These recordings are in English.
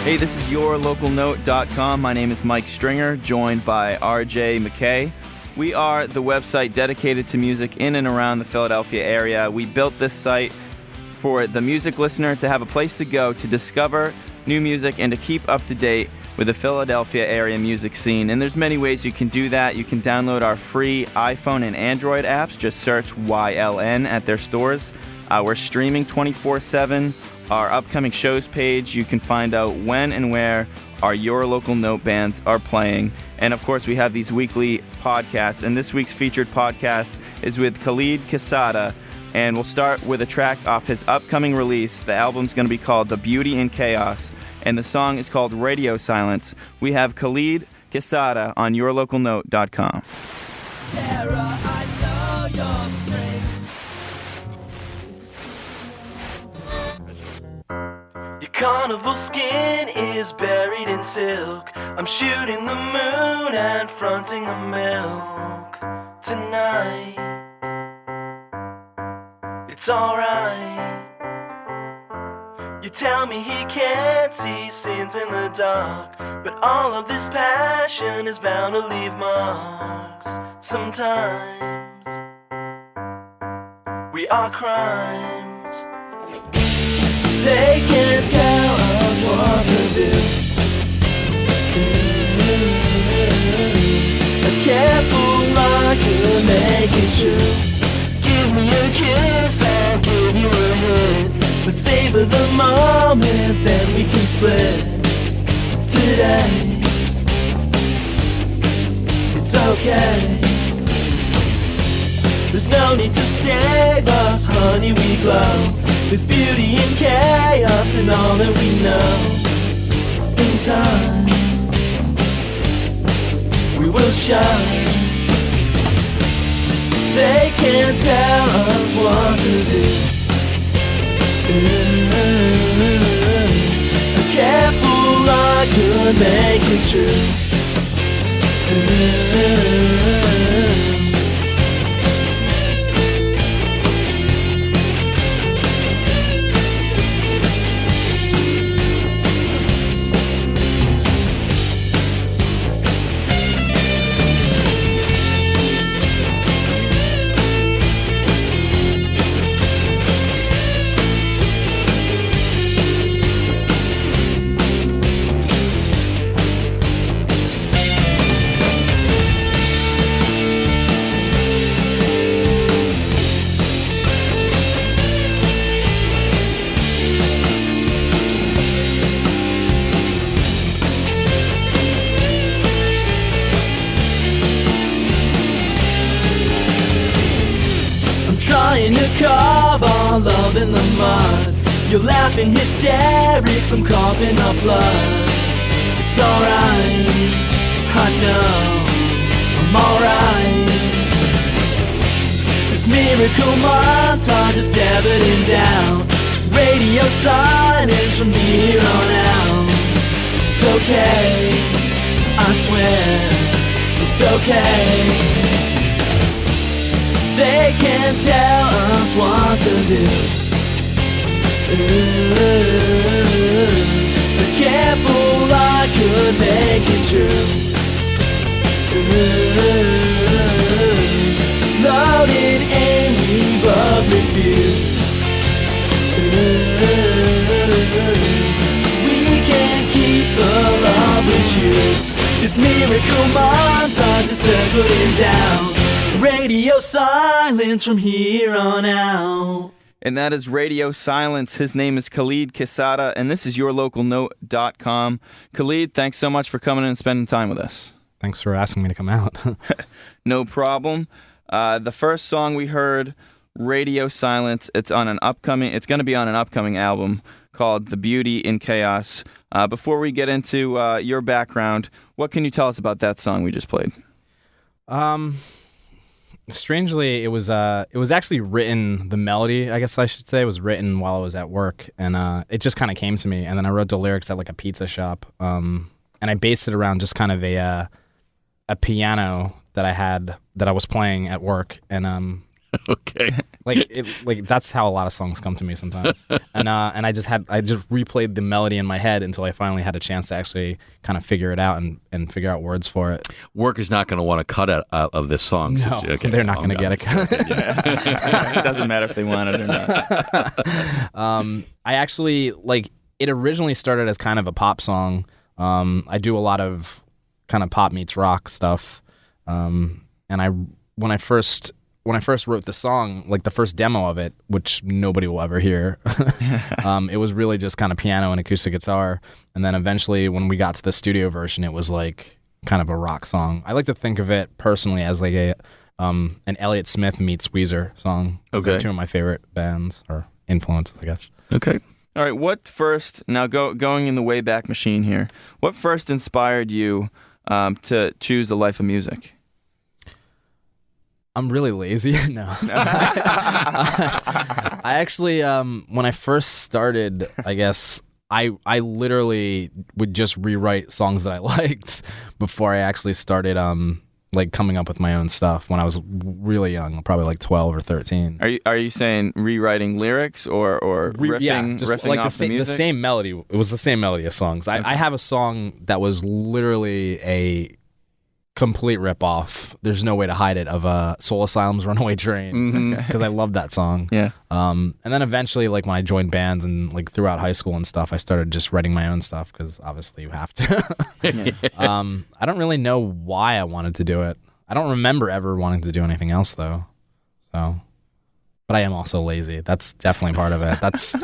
Hey, this is yourlocalnote.com. My name is Mike Stringer, joined by RJ McKay. We are the website dedicated to music in and around the Philadelphia area. We built this site for the music listener to have a place to go to discover new music and to keep up to date with the Philadelphia area music scene. And there's many ways you can do that. You can download our free iPhone and Android apps. Just search YLN at their stores. We're streaming 24/7. Our upcoming shows page, you can find out when and where our Your Local Note bands are playing. And of course, we have these weekly podcasts. And this week's featured podcast is with Khalid Quesada. And we'll start with a track off his upcoming release. The album's going to be called The Beauty in Chaos. And the song is called Radio Silence. We have Khalid Quesada on yourlocalnote.com. Sarah, I know your strength. Your carnival skin is buried in silk. I'm shooting the moon and fronting the milk tonight. It's alright. You tell me he can't see sins in the dark, but all of this passion is bound to leave marks. Sometimes we are crimes. They can't tell us what to do. A careful lie could make it true. Give me a kiss, I'll give you a hit. Let's savor the moment, then we can split. Today, it's okay. There's no need to save us, honey, we glow. There's beauty in chaos and all that we know. In time, we will shine. They can't tell us what to do. A careful lie could make it true. Trying to carve our love in the mud. You're laughing hysterics, I'm coughing up blood. It's alright, I know, I'm alright. This miracle montage is evident down. Radio silence from here on out. It's okay, I swear, it's okay. They can't tell us what to do. A careful lie could make it true. Loaded angry but refused. We can't keep the love we choose. This miracle montage is circling down. Radio silence from here on out. And that is Radio Silence. His name is Khalid Quesada, and this is yourlocalnote.com. Khalid, thanks so much for coming in and spending time with us. Thanks for asking me to come out. No problem. The first song we heard, Radio Silence, it's going to be on an upcoming album called The Beauty in Chaos. Before we get into your background, what can you tell us about that song we just played? Strangely, it was actually written, the melody, I guess I should say, was written while I was at work, and it just kind of came to me, and then I wrote the lyrics at like a pizza shop, and I based it around just kind of a piano that I was playing at work, and okay, like that's how a lot of songs come to me sometimes. And I just replayed the melody in my head until I finally had a chance to actually kind of figure it out and figure out words for it. Work is not going to want to cut out of this song. No, they're not going to get a cut. It doesn't matter if they want it or not. I actually it originally started as kind of a pop song. I do a lot of kind of pop meets rock stuff. And when I first wrote the song, like the first demo of it, which nobody will ever hear, it was really just kind of piano and acoustic guitar. And then eventually when we got to the studio version, it was like kind of a rock song. I like to think of it personally as like an Elliott Smith meets Weezer song. Okay. They're two of my favorite bands or influences, I guess. Okay. All right, what first, now going in the Wayback Machine here, what first inspired you to choose a life of music? I'm really lazy. No. I actually, when I first started, I guess, I literally would just rewrite songs that I liked before I actually started like coming up with my own stuff when I was really young, probably like 12 or 13. Are you saying rewriting lyrics or riffing, just riffing like off the music? The same melody. It was the same melody of songs. I have a song that was literally a complete rip-off. There's no way to hide it, of Soul Asylum's Runaway Train, because I love that song. Yeah. And then eventually, like when I joined bands and like throughout high school and stuff, I started just writing my own stuff because obviously you have to. I don't really know why I wanted to do it. I don't remember ever wanting to do anything else though. So, but I am also lazy. That's definitely part of it. That's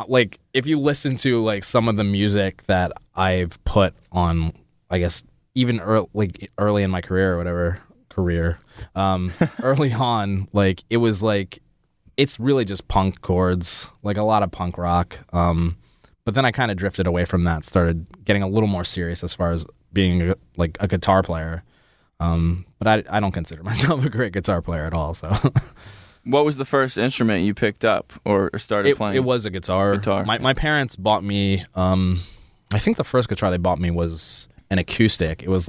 like if you listen to like some of the music that I've put on, I guess, even early in my career or whatever early on, like it was like, it's really just punk chords, like a lot of punk rock. But then I kind of drifted away from that, started getting a little more serious as far as being like a guitar player. But I don't consider myself a great guitar player at all. So, what was the first instrument you picked up or started playing? It was a guitar. My parents bought me, I think the first guitar they bought me was an acoustic. It was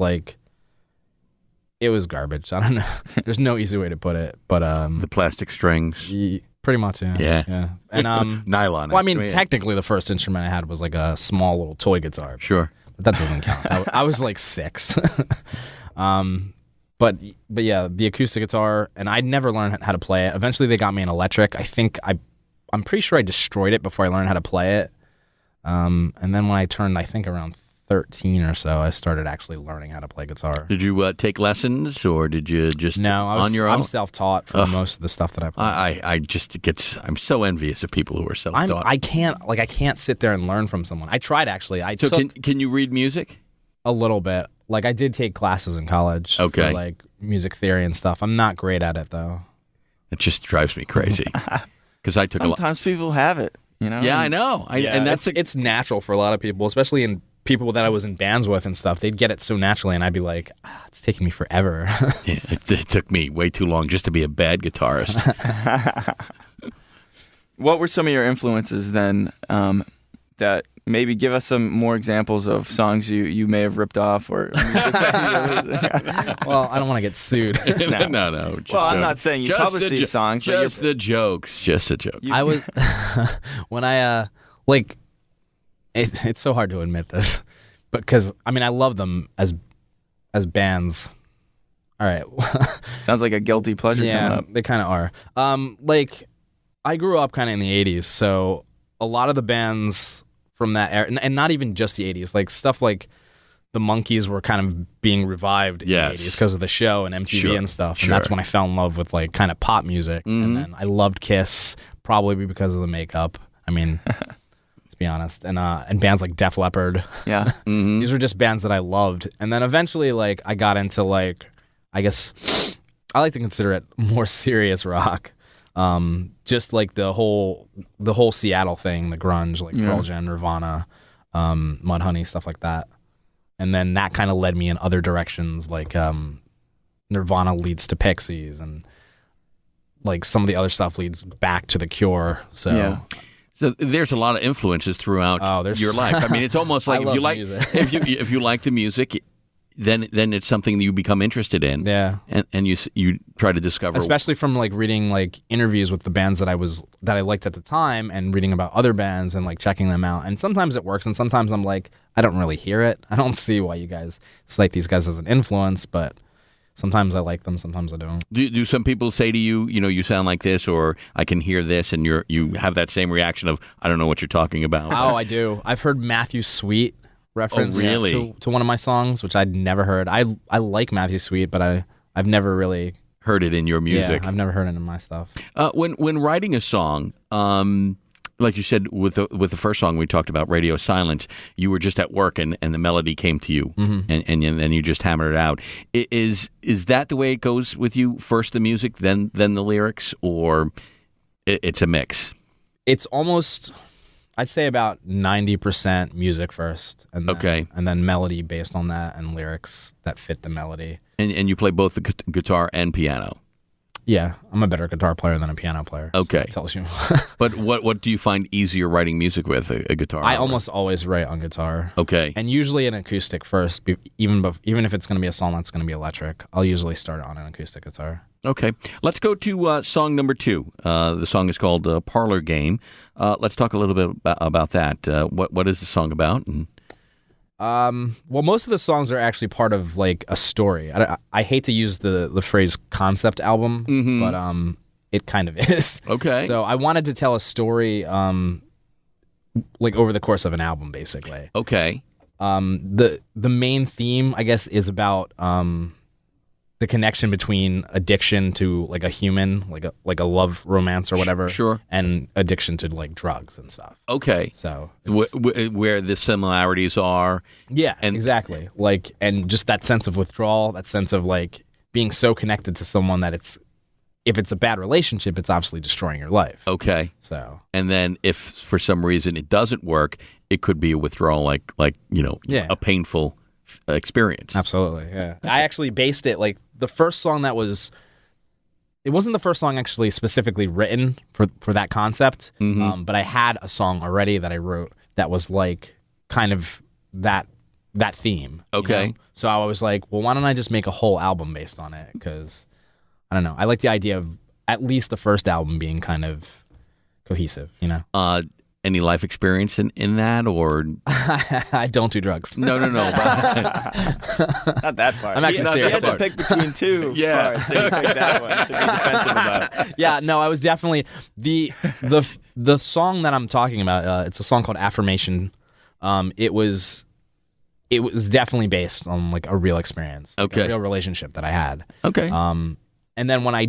garbage. I don't know. There's no easy way to put it, but the plastic strings. Pretty much, yeah. Yeah. And nylon. Well, I mean, technically, the first instrument I had was like a small little toy guitar. Sure, but that doesn't count. I was like 6. But yeah, the acoustic guitar, and I'd never learned how to play it. Eventually, they got me an electric. I'm pretty sure I destroyed it before I learned how to play it. And then when I turned, I think around 13 or so, I started actually learning how to play guitar. Did you take lessons, or did you just on your own? I'm self-taught for most of the stuff that I play. I'm so envious of people who are self-taught. I can't sit there and learn from someone. I tried actually. Can you read music? A little bit. Like I did take classes in college for like music theory and stuff. I'm not great at it though. It just drives me crazy because I took Sometimes people have it, you know. Yeah, I know. And it's natural for a lot of people, especially in people that I was in bands with and stuff. They'd get it so naturally, and I'd be like, it's taking me forever. Yeah, it took me way too long just to be a bad guitarist. What were some of your influences then? That maybe give us some more examples of songs you may have ripped off or music that you Well, I don't want to get sued. No. Well, I'm not saying you publish these songs. Just the jokes. Just a joke. I was when I it's so hard to admit this, because I mean I love them as bands. All right. Sounds like a guilty pleasure coming up. They kind of are. Like I grew up kind of in the 80s, so a lot of the bands from that era, and not even just the 80s, like stuff like the Monkees were kind of being revived in the 80s because of the show and MTV and stuff. And that's when I fell in love with like kind of pop music. And then I loved Kiss, probably because of the makeup. I mean, let's be honest. And bands like Def Leppard. Yeah. These were just bands that I loved. And then eventually like I got into like, I guess I like to consider it more serious rock. Just like the whole Seattle thing, the grunge, like Pearl Jam, Nirvana, Mudhoney, stuff like that. And then that kind of led me in other directions, like Nirvana leads to Pixies, and like some of the other stuff leads back to The Cure. So there's a lot of influences throughout your life. I mean, it's almost like if you like music. if you like the music, then it's something that you become interested in. Yeah. And you try to discover. Especially from like reading like interviews with the bands that I liked at the time, and reading about other bands and like checking them out. And sometimes it works, and sometimes I'm like, I don't really hear it. I don't see why you guys cite these guys as an influence, but sometimes I like them, sometimes I don't. Do some people say to you, you sound like this, or I can hear this, and you have that same reaction of, I don't know what you're talking about? Oh, I do. I've heard Matthew Sweet reference really? to one of my songs, which I'd never heard. I like Matthew Sweet, but I've never really heard it in your music. Yeah, I've never heard it in my stuff. When writing a song, like you said with the first song we talked about, Radio Silence, you were just at work and the melody came to you, and then you just hammered it out. Is that the way it goes with you? First the music, then the lyrics, or it's a mix? It's almost, I'd say about 90% music first, and then melody based on that, and lyrics that fit the melody. And you play both the guitar and piano. Yeah, I'm a better guitar player than a piano player. Okay. So it tells you. But what do you find easier writing music with, a guitar? I almost always write on guitar. Okay. And usually an acoustic first, even if it's going to be a song that's going to be electric, I'll usually start on an acoustic guitar. Okay. Let's go to song number 2. The song is called Parlor Game. Let's talk a little bit about that. What is the song about? Well, most of the songs are actually part of like a story. I hate to use the phrase concept album, but it kind of is. Okay. So I wanted to tell a story, like over the course of an album, basically. Okay. The main theme, I guess, is about the connection between addiction to like a human, like a love romance or whatever, sure, and addiction to like drugs and stuff. Okay. So where the similarities are. Yeah, exactly. Like, and just that sense of withdrawal, that sense of like being so connected to someone that if it's a bad relationship, it's obviously destroying your life. Okay. So, and then if for some reason it doesn't work, it could be a withdrawal, like a painful experience. Absolutely, yeah. I actually based it, like, the first song it wasn't the first song actually specifically written for that concept, but I had a song already that I wrote that was like kind of that theme. Okay. So I was like, well, why don't I just make a whole album based on it? Because, I don't know, I like the idea of at least the first album being kind of cohesive, Any life experience in that, or? I don't do drugs. No. Not that part. I'm actually serious. You had to pick between two parts, so you picked that one to be defensive about it. Yeah, no, I was definitely the song that I'm talking about. It's a song called Affirmation. It was definitely based on like a real experience, a real relationship that I had. Okay. And then when I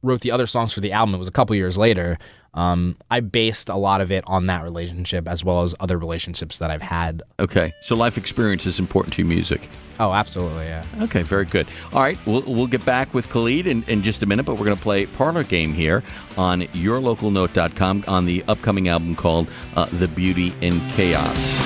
wrote the other songs for the album, it was a couple years later. I based a lot of it on that relationship as well as other relationships that I've had. Okay, so life experience is important to your music. Oh, absolutely, yeah. Okay, very good. All right, we'll get back with Khalid in just a minute, but we're going to play Parlor Game here on yourlocalnote.com on the upcoming album called The Beauty in Chaos.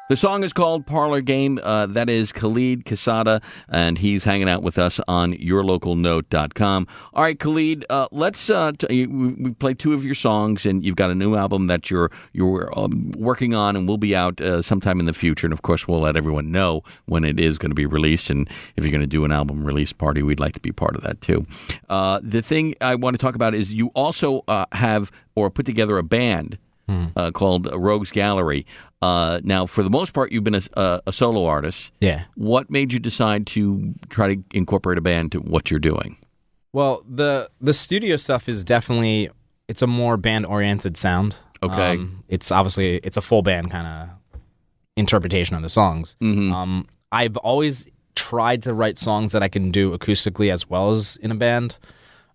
The song is called Parlor Game. That is Khalid Quesada, and he's hanging out with us on yourlocalnote.com. All right, Khalid, let's we played two of your songs, and you've got a new album that you're working on and will be out sometime in the future. And, of course, we'll let everyone know when it is going to be released. And if you're going to do an album release party, we'd like to be part of that, too. The thing I want to talk about is you also have or put together a band called Rogues Gallery. Now, for the most part, you've been a solo artist. Yeah. What made you decide to try to incorporate a band to what you're doing? Well, the studio stuff is definitely, it's a more band-oriented sound. Okay. It's obviously, it's a full band kind of interpretation of the songs. Mm-hmm. I've always tried to write songs that I can do acoustically as well as in a band.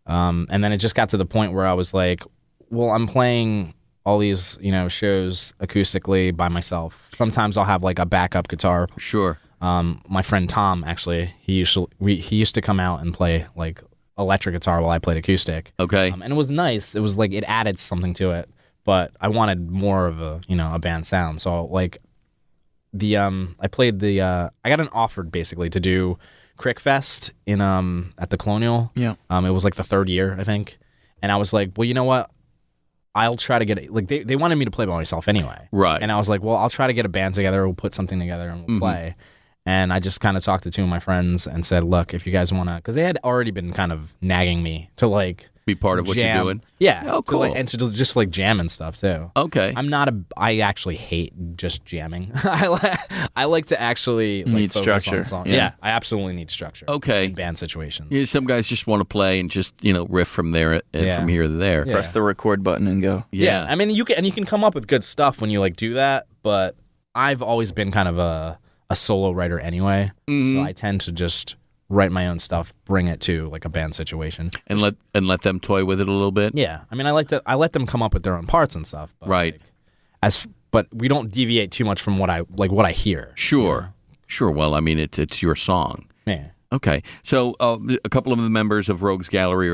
And then it just got to the point where I was like, well, I'm playing all these, shows acoustically by myself. Sometimes I'll have like a backup guitar. Sure. My friend Tom, actually, he used to come out and play like electric guitar while I played acoustic. Okay. And it was nice. It was like it added something to it, but I wanted more of a a band sound. So like I played I got an offer basically to do Crick Fest in at the Colonial. Yeah. It was like the third year, I think, and I was like, well, you know what? I'll try to get it. Like they wanted me to play by myself anyway. Right. And I was like, well, I'll try to get a band together. We'll put something together and we'll play. And I just kind of talked to two of my friends and said, look, if you guys want to, because they had already been kind of nagging me to like be part of what jam. you're doing. Yeah. Oh, cool. And to just like jam and stuff too. Okay. I actually hate just jamming. I like to actually like, need focus structure. on songs. Yeah. Yeah, I absolutely need structure. Okay. In band situations. Yeah, some guys just want to play and just riff from there from here to there. Yeah. Press the record button and go. Yeah. I mean, you can come up with good stuff when you like do that, but I've always been kind of a solo writer anyway, so I tend to just write my own stuff, bring it to like a band situation, and let them toy with it a little bit. Yeah, I mean, I let them come up with their own parts and stuff. But Right. Like, but we don't deviate too much from what I hear. Sure. Sure. Well, I mean, it's your song. Yeah. Okay. So a couple of the members of Rogues Gallery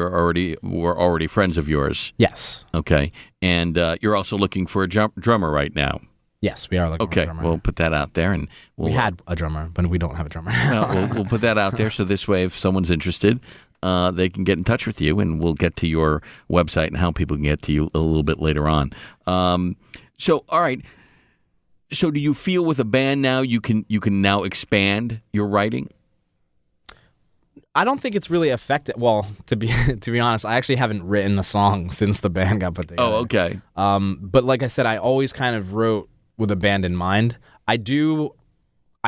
were already friends of yours. Yes. Okay. And you're also looking for a drummer right now. Yes, we are looking for a Okay. drummer. We'll put that out there, and we had a drummer, but we don't have a drummer. we'll put that out there. So this way, if someone's interested, they can get in touch with you, and we'll get to your website and how people can get to you a little bit later on. So, all right. So, do you feel with a band now you can now expand your writing? I don't think it's really affected. Well, to be honest, I actually haven't written a song since the band got put together. Oh, okay. But like I said, I always kind of wrote with a band in mind. I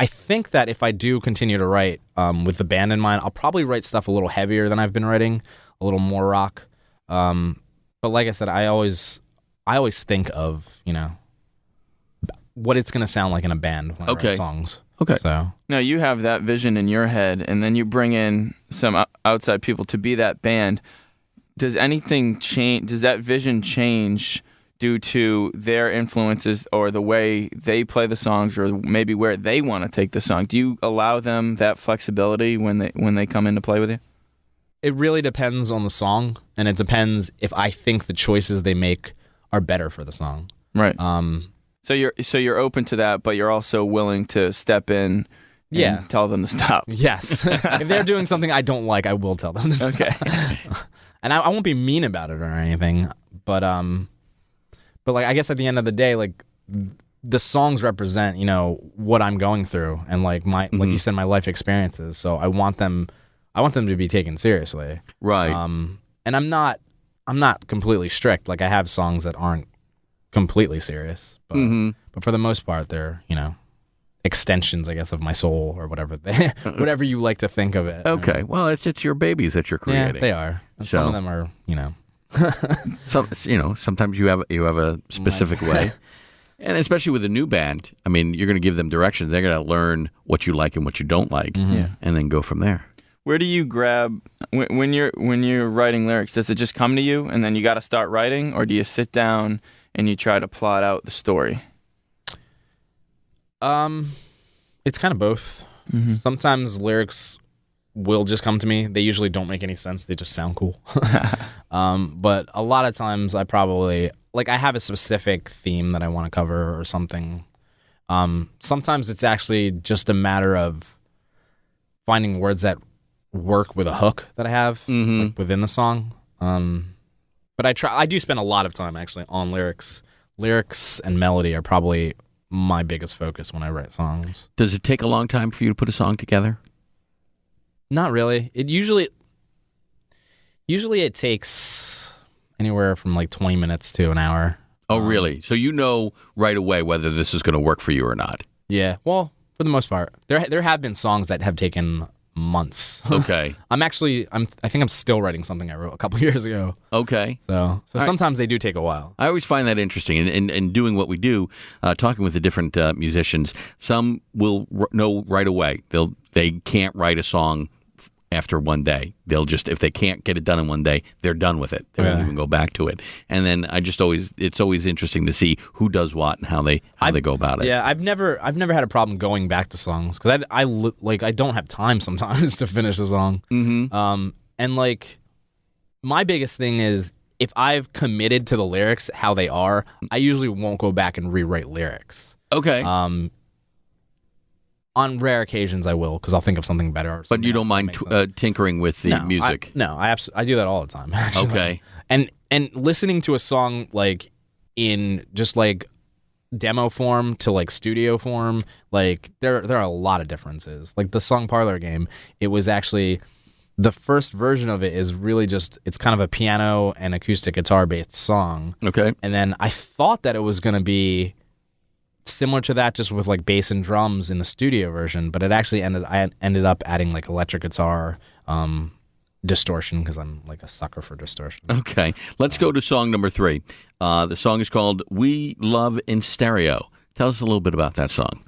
think that if I do continue to write with the band in mind, I'll probably write stuff a little heavier than I've been writing, a little more rock. But like I said, I always think of what it's gonna sound like in a band when I write songs. Okay. So No, you have that vision in your head, and then you bring in some outside people to be that band. Does anything change? Does that vision change due to their influences or the way they play the songs, or maybe where they want to take the song? Do you allow them that flexibility when they come in to play with you? it really depends on the song, and it depends if I think the choices they make are better for the song. Right. So you're open to that, but you're also willing to step in and tell them to stop. Yes. If they're doing something I don't like, I will tell them to stop. Okay. And I won't be mean about it or anything, but like I guess at the end of the day, like the songs represent, you know, what I'm going through and like my like you said, my life experiences. So I want them to be taken seriously. Right. And I'm not completely strict. Like I have songs that aren't completely serious, but for the most part they're, you know, extensions, I guess, of my soul or whatever whatever you like to think of it. Okay. Well, it's your babies that you're creating. Yeah, they are. And some of them are, you know. Sometimes you have a specific way. And especially with a new band, I mean, you're going to give them direction. They're going to learn what you like and what you don't like, and then go from there. Where do you grab when you're writing lyrics? Does it just come to you and then you got to start writing, or do you sit down and you try to plot out the story? It's kind of both. Sometimes lyrics will just come to me. They usually don't make any sense. They just sound cool. But a lot of times I probably, like, I have a specific theme that I want to cover or something. Sometimes it's actually just a matter of finding words that work with a hook that I have like, within the song. But I do spend a lot of time actually on lyrics. Lyrics and melody are probably my biggest focus when I write songs. Does it take a long time for you to put a song together? Not really. It usually it takes anywhere from like 20 minutes to an hour. Oh, really? So you know right away whether this is going to work for you or not? Yeah. Well, for the most part, there have been songs that have taken months. Okay. I think I'm still writing something I wrote a couple years ago. Okay. So sometimes they do take a while. I always find that interesting. And doing what we do, talking with the different musicians, some will know right away. They can't write a song after one day. They'll just, if they can't get it done in one day, they're done with it. They won't even go back to it. And then it's always interesting to see who does what and how they go about it. Yeah, I've never had a problem going back to songs because I don't have time sometimes to finish a song. Mm-hmm. And like my biggest thing is if I've committed to the lyrics how they are, I usually won't go back and rewrite lyrics. Okay. On rare occasions, I will because I'll think of something better. Or something but you don't mind tinkering with the music? I do that all the time. Actually. Okay. And listening to a song like in just like demo form to like studio form, like there are a lot of differences. Like the song Parlor Game, it was actually the first version of it is really just it's kind of a piano and acoustic guitar based song. Okay. And then I thought that it was going to be similar to that, just with like bass and drums in the studio version, but it actually I ended up adding like electric guitar, distortion because I'm like a sucker for distortion. Okay, let's go to song number 3. The song is called "We Love in Stereo." Tell us a little bit about that song.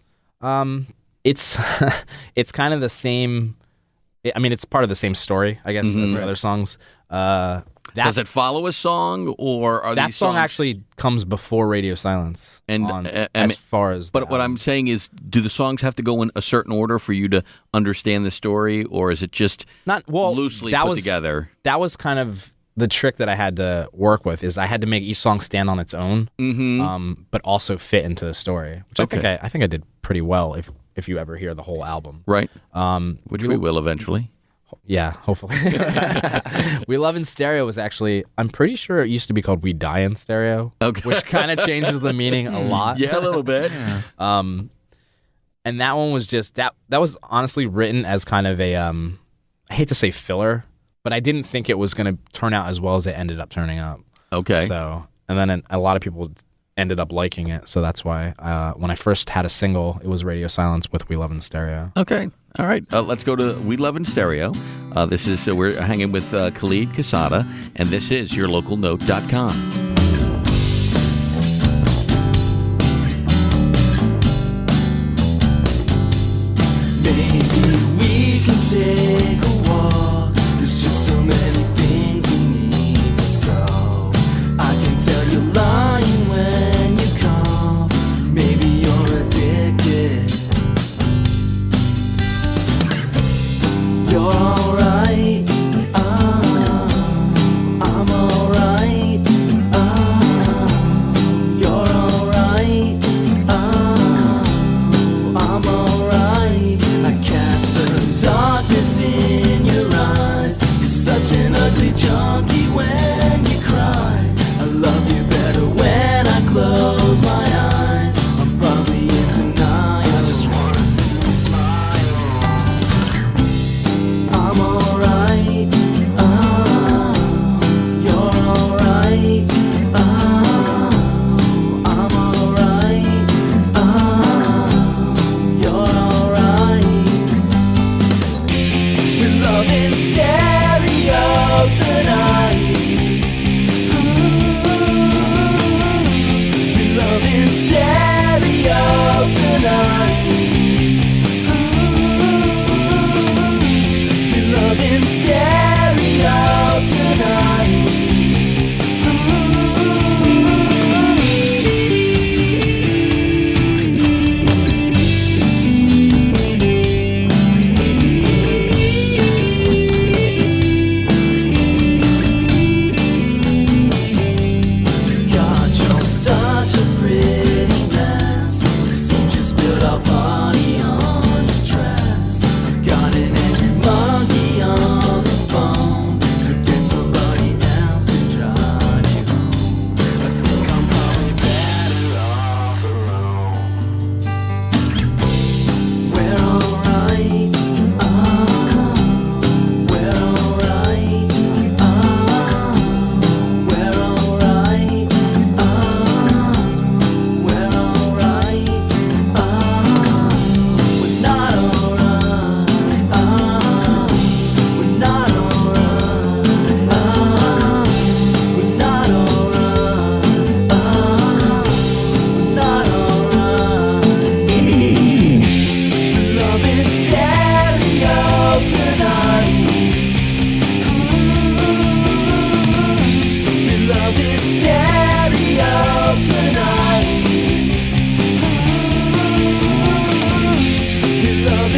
It's it's kind of the same. I mean, it's part of the same story, I guess, as the other songs. Does it follow a song, or are that these song songs... actually comes before Radio Silence? And but what I'm saying is, do the songs have to go in a certain order for you to understand the story, or is it just loosely put together? That was kind of the trick that I had to work with. Is I had to make each song stand on its own, but also fit into the story. Which I think I did pretty well. If you ever hear the whole album, right? Which we will eventually. Yeah, hopefully. We Love in Stereo was actually, I'm pretty sure it used to be called We Die in Stereo, which kind of changes the meaning a lot. Yeah, a little bit. Yeah. And that one was just, that was honestly written as kind of a, I hate to say filler, but I didn't think it was going to turn out as well as it ended up turning out. Okay. So, and then a lot of people ended up liking it, so that's why when I first had a single, it was Radio Silence with We Love in Stereo. Okay. All right, let's go to We Love in Stereo. This is we're hanging with Khalid Quesada, and this is yourlocalnote.com. Maybe we can take a walk. There's just so many things we need to solve. I can tell you're lying when you cough. Maybe you're addicted. You're alright, I'm alright,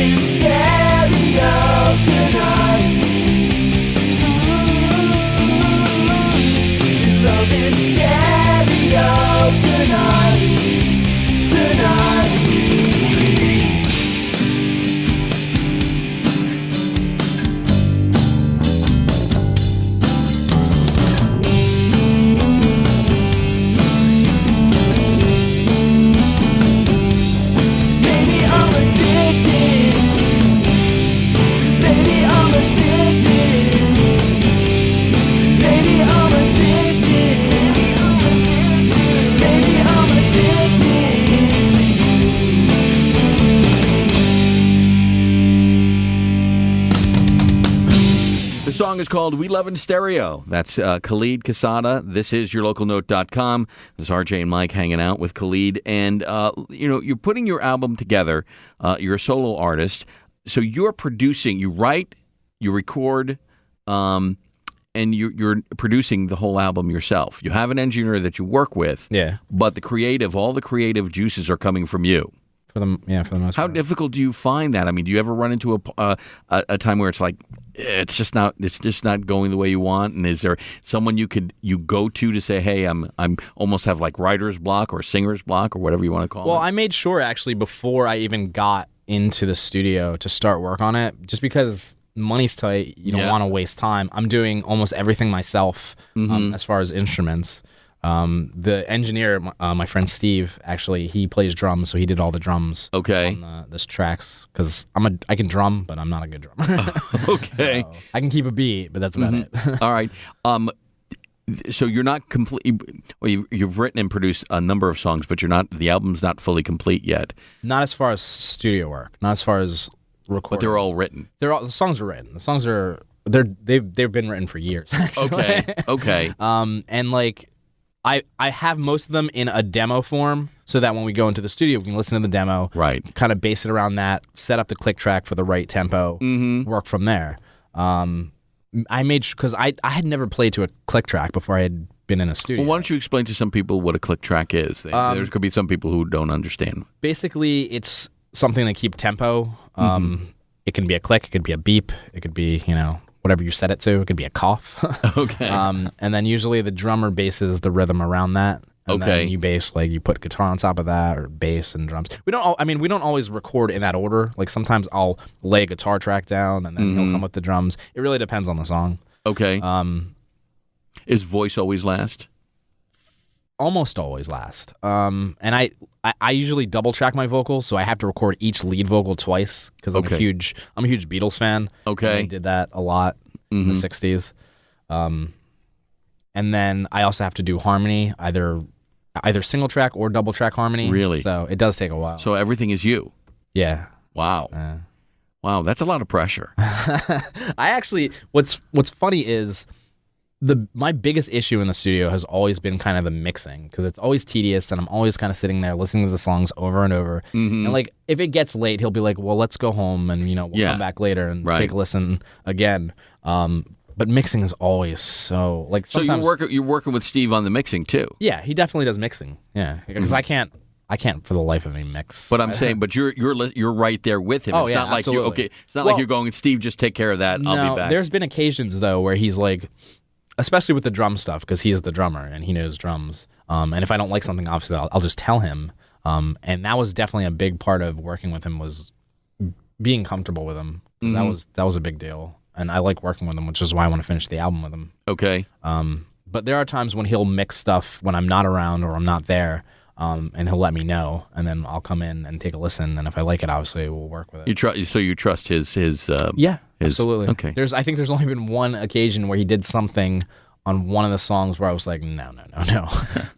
in stereo tonight. Love in stereo tonight, tonight. Maybe I'm addicted. Maybe I'm addicted. Maybe I'm addicted. Maybe I'm addicted to The song is called We Love in Stereo. That's Khalid Quesada. This is yourlocalnote.com. This is RJ and Mike hanging out with Khalid. And, you're putting your album together. You're a solo artist. So you're producing, you write, you record, and you're producing the whole album yourself. You have an engineer that you work with. Yeah. But all the creative juices are coming from you. For the most How part. difficult do you find that? I mean, do you ever run into a time where it's like it's just not going the way you want? And is there someone you go to say, hey, I'm almost have like writer's block or singer's block or whatever you want to call it? Well, I made sure actually before I even got into the studio to start work on it, just because money's tight, you don't want to waste time. I'm doing almost everything myself as far as instruments. The engineer, my friend Steve, actually, he plays drums, so he did all the drums on this tracks, because I can drum, but I'm not a good drummer. Okay. So, I can keep a beat, but that's about it. All right. So you're not complete. Well, you've written and produced a number of songs, but the album's not fully complete yet. Not as far as studio work, not as far as recording. But they're all written. The songs are written. The songs are they've been written for years. Actually. Okay. And like I have most of them in a demo form, so that when we go into the studio, we can listen to the demo, Right. kind of base it around that, set up the click track for the right tempo, work from there. I made because I had never played to a click track before I had been in a studio. Well, why don't you explain to some people what a click track is? There could be some people who don't understand. Basically, it's something that keeps tempo. It can be a click, it could be a beep, it could be whatever you set it to. It could be a cough. Okay. And then usually the drummer bases the rhythm around that. And then you bass, like you put guitar on top of that, or bass and drums. We don't always record in that order. Like sometimes I'll lay a guitar track down and then he'll come with the drums. It really depends on the song. Okay. Is voice always last? Almost always last. And I usually double track my vocals, so I have to record each lead vocal twice because I'm a huge Beatles fan. Okay. And I did that a lot in the 60s. And then I also have to do harmony, either single track or double track harmony. Really? So it does take a while. So everything is you? Yeah. Wow. Wow, that's a lot of pressure. I actually, what's funny is my biggest issue in the studio has always been kind of the mixing, because it's always tedious and I'm always kind of sitting there listening to the songs over and over. And like if it gets late, he'll be like, well, let's go home and we'll come back later and take a listen again. But mixing is always so like sometimes. So you're working with Steve on the mixing too. Yeah, he definitely does mixing. Yeah, because I can't for the life of me mix. But I'm saying, but you're right there with him. Oh, It's yeah, not like absolutely. It's not like you're going, Steve, just take care of that. I'll be back. There's been occasions though where he's like, especially with the drum stuff, because he's the drummer and he knows drums. And if I don't like something, obviously I'll just tell him. And that was definitely a big part of working with him, was being comfortable with him. That was a big deal. And I like working with him, which is why I want to finish the album with him. Okay. But there are times when he'll mix stuff when I'm not around or I'm not there, and he'll let me know, and then I'll come in and take a listen. And if I like it, obviously we'll work with it. So you trust his yeah, absolutely. Okay. I think there's only been one occasion where he did something on one of the songs where I was like, no,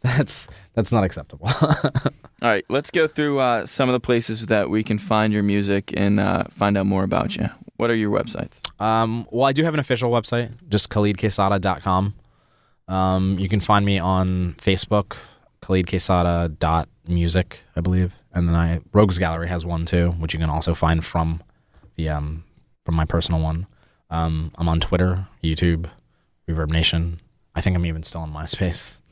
that's not acceptable. All right, let's go through some of the places that we can find your music and find out more about you. What are your websites? Well, I do have an official website, just KhalidQuesada.com. You can find me on Facebook, KhalidQuesada.music, I believe. And then Rogues Gallery has one too, which you can also find from my personal one. I'm on Twitter, YouTube, Reverb Nation. I think I'm even still on MySpace.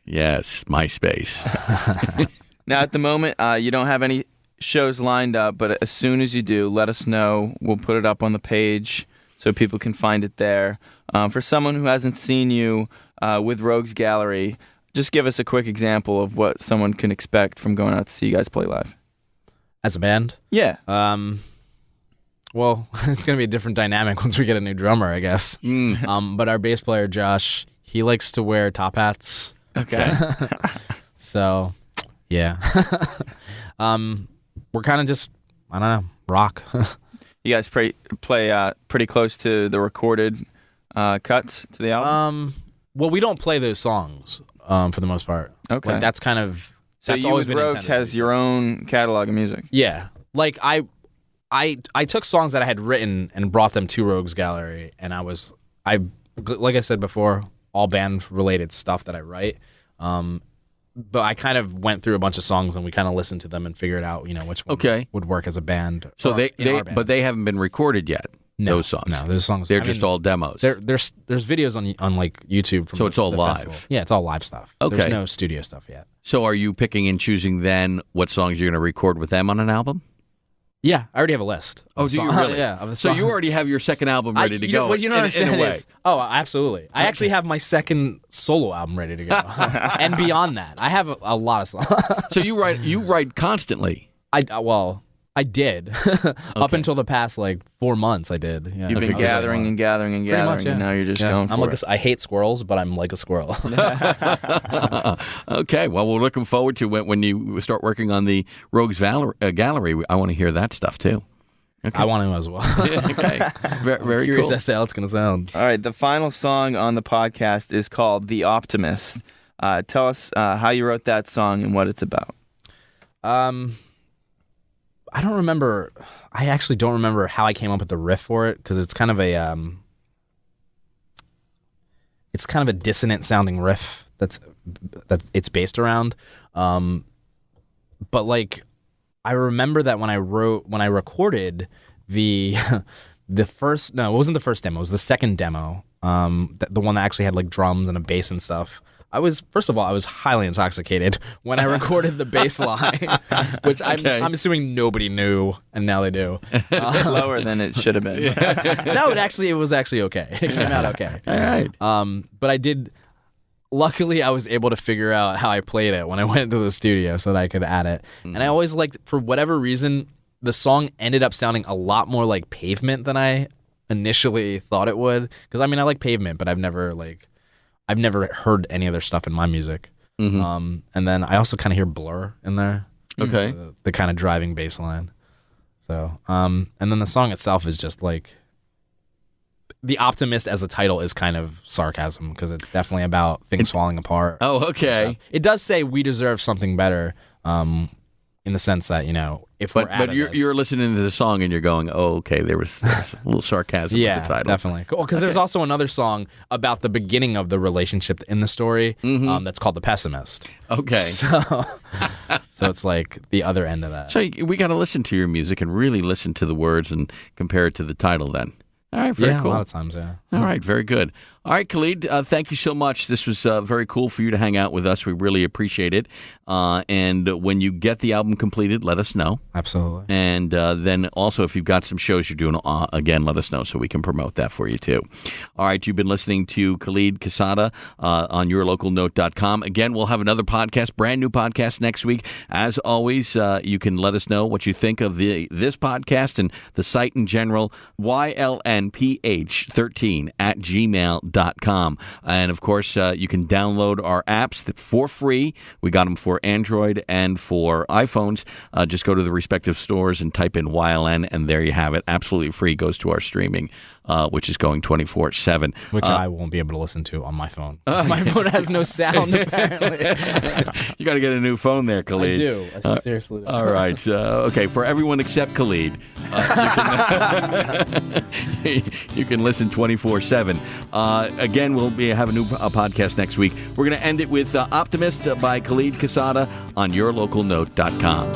Yes, MySpace. Now, at the moment, you don't have any shows lined up, but as soon as you do, let us know. We'll put it up on the page so people can find it there. For someone who hasn't seen you with Rogues Gallery, just give us a quick example of what someone can expect from going out to see you guys play live. As a band? Yeah. Well, it's going to be a different dynamic once we get a new drummer, I guess. But our bass player, Josh, he likes to wear top hats. Okay. So, yeah. We're kind of just, I don't know, rock. You guys play pretty close to the recorded cuts to the album? Well, we don't play those songs for the most part. Okay. Like, that's kind of... So that's you always with been Rogues intended. has your own catalog of music? Yeah. Like, I took songs that I had written and brought them to Rogues Gallery, and like I said before, all band-related stuff that I write. But I kind of went through a bunch of songs, and we kind of listened to them and figured out, which one would work as a band. So or in our band. but they haven't been recorded yet. No, those songs. No, those songs. They're just all demos. There's videos on like YouTube. From So it's all the live? festival. Yeah, it's all live stuff. Okay. There's no studio stuff yet. So are you picking and choosing then what songs you're going to record with them on an album? Yeah, I already have a list. Oh, of do you songs. really? Yeah. Of the So you songs. already have your second album ready to go. What you don't in understand a way. is, absolutely. I actually have my second solo album ready to go, and beyond that, I have a lot of songs. So you write constantly. I did up until the past 4 months. I did. Yeah. You've been gathering and gathering and gathering, much, yeah. and now you're just going for it. I hate squirrels, but I'm like a squirrel. Okay, well, we're looking forward to when you start working on the Rogues Gallery. I want to hear that stuff too. Okay. I want to as well. Okay, very Curious cool. as to how it's going to sound. All right, the final song on the podcast is called "The Optimist." Tell us how you wrote that song and what it's about. I don't remember. I actually don't remember how I came up with the riff for it because it's kind of a dissonant sounding riff that it's based around. But I remember that when I recorded the first, no, it wasn't the first demo. It was the second demo. The one that actually had drums and a bass and stuff. First of all, I was highly intoxicated when I recorded the bass line, which I'm assuming nobody knew, and now they do. Slower than it should have been. No, it was actually okay. It came out okay. All right. But luckily I was able to figure out how I played it when I went to the studio so that I could add it. And I always liked, for whatever reason, the song ended up sounding a lot more like Pavement than I initially thought it would. Because I like Pavement, but I've never heard any other stuff in my music. Mm-hmm. And then I also kind of hear Blur in there. Okay. The kind of driving bass line. So, and then the song itself is just The Optimist as a title is kind of sarcasm because it's definitely about things falling apart. Oh, okay. It does say we deserve something better, in the sense that, if we're But you're listening to the song and you're going, oh, okay, there was a little sarcasm with the title. Definitely. Cool, because there's also another song about the beginning of the relationship in the story that's called The Pessimist. Okay. So it's the other end of that. So we got to listen to your music and really listen to the words and compare it to the title then. All right, very cool. A lot of times, yeah. All right, very good. All right, Khalid, thank you so much. This was very cool for you to hang out with us. We really appreciate it. And when you get the album completed, let us know. Absolutely. And then also, if you've got some shows you're doing, again, let us know so we can promote that for you, too. All right, you've been listening to Khalid Quesada on yourlocalnote.com. Again, we'll have another podcast, brand new podcast next week. As always, you can let us know what you think of this podcast and the site in general, ylnph13@gmail.com. And of course, you can download our apps for free. We got them for Android and for iPhones. Just go to the respective stores and type in YLN, and there you have it. Absolutely free. Goes to our streaming, which is going 24/7. Which I won't be able to listen to on my phone. My phone has no sound, apparently. You got to get a new phone there, Khalid. I do. I seriously do. All right. Okay, for everyone except Khalid, you can listen 24/7. Again, we'll have a new podcast next week. We're going to end it with Optimist by Khalid Quesada on yourlocalnote.com.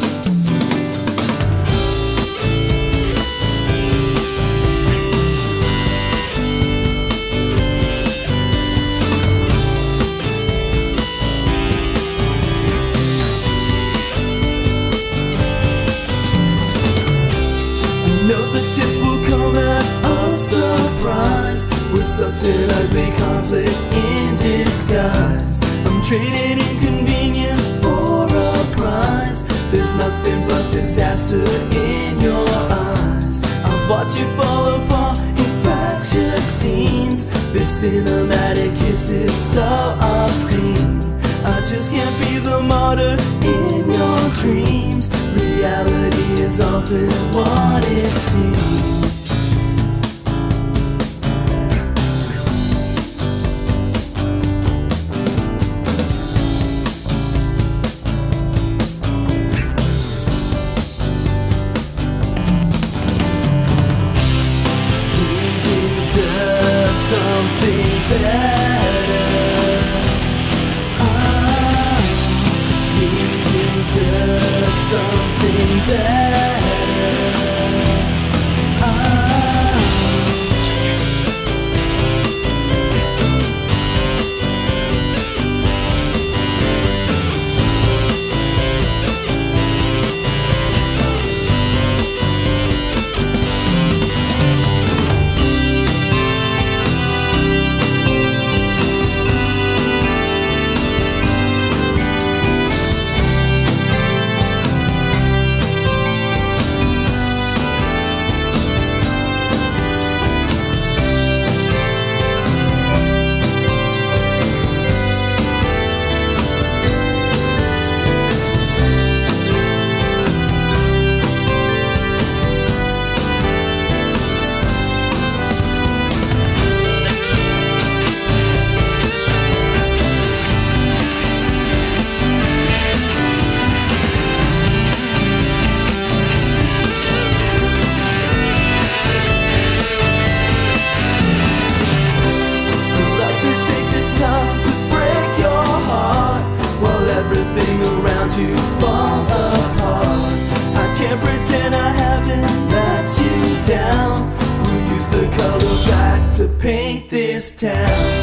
such an ugly conflict in disguise. I'm trading inconvenience for a prize. There's nothing but disaster in your eyes. I've watched you fall apart in fractured scenes. This cinematic kiss is so obscene. I just can't be the martyr in your dreams. Reality is often what it seems. Something better. We deserve something better. Everything around you falls apart. I can't pretend I haven't let you down. We'll use the color black to paint this town.